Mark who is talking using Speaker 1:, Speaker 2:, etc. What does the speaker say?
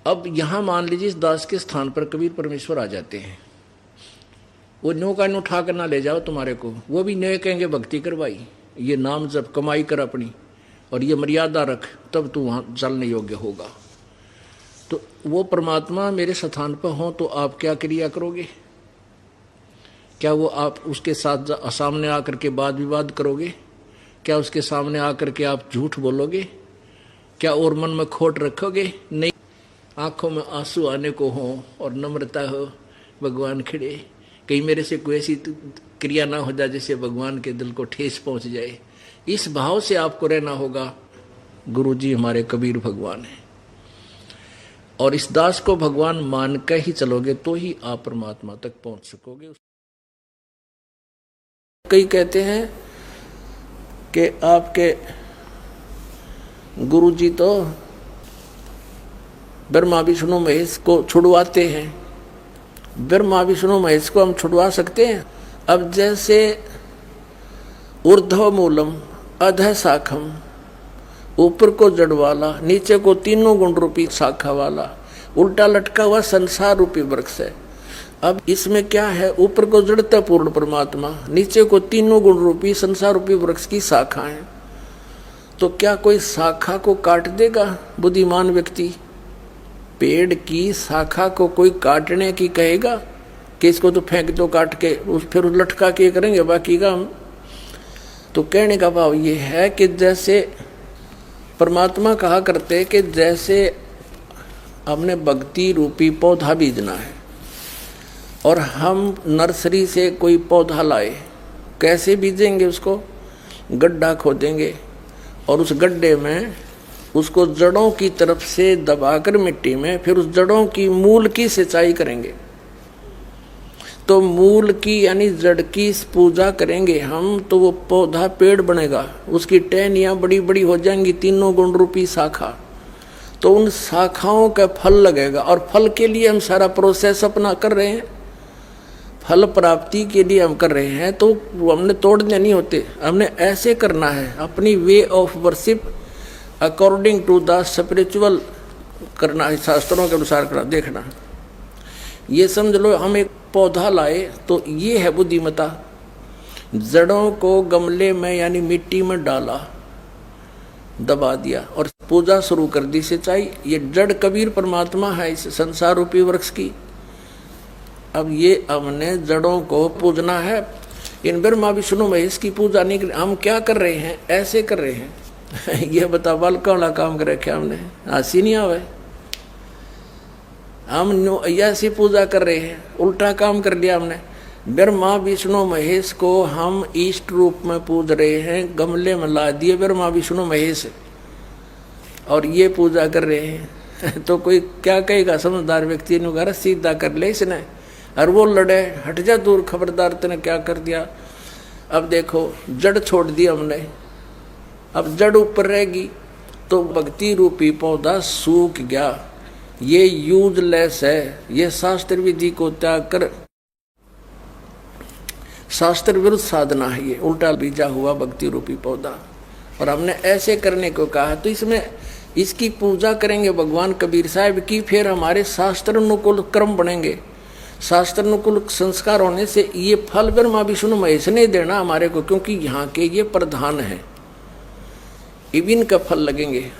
Speaker 1: अब यहाँ मान लीजिए इस दास के स्थान पर कबीर परमेश्वर आ जाते हैं, वो न्यो का न्यो उठा कर ना ले जाओ तुम्हारे को, वो भी न्यो कहेंगे भक्ति करवाई, ये नाम जब कमाई कर अपनी और ये मर्यादा रख, तब तू वहाँ चलने योग्य होगा। तो वो परमात्मा मेरे स्थान पर हो तो आप क्या क्रिया करोगे? क्या वो आप उसके साथ सामने आकर के वाद विवाद करोगे? क्या उसके सामने आकर के आप झूठ बोलोगे? क्या और मन में खोट रखोगे? नहीं, आंखों में आंसू आने को हो और नम्रता हो, भगवान खड़े, कहीं मेरे से कोई ऐसी क्रिया ना हो जाए जिससे भगवान के दिल को ठेस पहुंच जाए। इस भाव से आपको रहना होगा। गुरु जी हमारे कबीर भगवान हैं और इस दास को भगवान मान कर ही चलोगे तो ही आप परमात्मा तक पहुंच सकोगे। कई कहते हैं कि आपके गुरु जी तो ब्रह्मा विष्णु महेश को छुड़वाते हैं। ब्रह्मा विष्णु महेश को हम छुड़वा सकते हैं? अब जैसे ऊर्ध्व मूलम अधः शाखम, ऊपर को जड़ वाला, नीचे को तीनों गुण रूपी शाखा वाला, उल्टा लटका हुआ संसार रूपी वृक्ष है। अब इसमें क्या है? ऊपर को जड़ता पूर्ण परमात्मा, नीचे को तीनों गुण रूपी संसार रूपी वृक्ष की शाखा है। तो क्या कोई शाखा को काट देगा बुद्धिमान व्यक्ति? पेड़ की शाखा को कोई काटने की कहेगा कि इसको तो फेंक दो काट के, फिर लटका के करेंगे बाकी का हम? तो कहने का भाव ये है कि जैसे परमात्मा कहा करते कि जैसे हमने भक्ति रूपी पौधा बीजना है और हम नर्सरी से कोई पौधा लाए, कैसे बीजेंगे? उसको गड्ढा खोदेंगे और उस गड्ढे में उसको जड़ों की तरफ से दबाकर मिट्टी में, फिर उस जड़ों की मूल की सिंचाई करेंगे। तो मूल की यानी जड़ की पूजा करेंगे हम, तो वो पौधा पेड़ बनेगा, उसकी टहनियाँ बड़ी बड़ी हो जाएंगी, तीनों गुण रूपी शाखा। तो उन शाखाओं का फल लगेगा और फल के लिए हम सारा प्रोसेस अपना कर रहे हैं, फल प्राप्ति के लिए हम कर रहे हैं। तो हमने तोड़ने नहीं होते, हमने ऐसे करना है, अपनी way of worship according to the spiritual करना है, शास्त्रों के अनुसार करना। देखना, ये समझ लो हम एक पौधा लाए तो ये है बुद्धिमता। जड़ों को गमले में यानी मिट्टी में डाला, दबा दिया और पूजा शुरू कर दी, सिंचाई। ये जड़ कबीर परमात्मा है इस संसार रूपी वृक्ष की। अब ये हमने जड़ों को पूजना है। इन ब्रह्मा विष्णु महेश की पूजा नहीं कर, हम क्या कर रहे हैं? ऐसे कर रहे हैं। ये बता बालका वाला काम कर रखे हमने, हंसी नहीं आवे। हम ऐसी पूजा कर रहे हैं, उल्टा काम कर लिया हमने। ब्रह्मा विष्णु महेश को हम इष्ट रूप में पूज रहे हैं, गमले में ला दिए ब्रह्मा विष्णु महेश और ये पूजा कर रहे हैं। तो कोई क्या कहेगा? समझदार व्यक्ति ने घर सीधा कर ले इसने, और वो लड़े, हट जा दूर, खबरदार तूने क्या कर दिया। अब देखो जड़ छोड़ दी हमने, अब जड़ ऊपर रहेगी तो भक्ति रूपी पौधा सूख गया। ये यूजलेस है, ये शास्त्र विधि को त्याग कर शास्त्र विरुद्ध साधना है, ये उल्टा बीजा हुआ भक्ति रूपी पौधा। और हमने ऐसे करने को कहा, तो इसमें इसकी पूजा करेंगे भगवान कबीर साहब की, फिर हमारे शास्त्र अनुकूल कर्म बनेंगे। शास्त्र अनुकूल संस्कार होने से ये फल ब्रह्मा विष्णु महेश ने देना हमारे को, क्योंकि यहाँ के ये प्रधान है, इबिन का फल लगेंगे।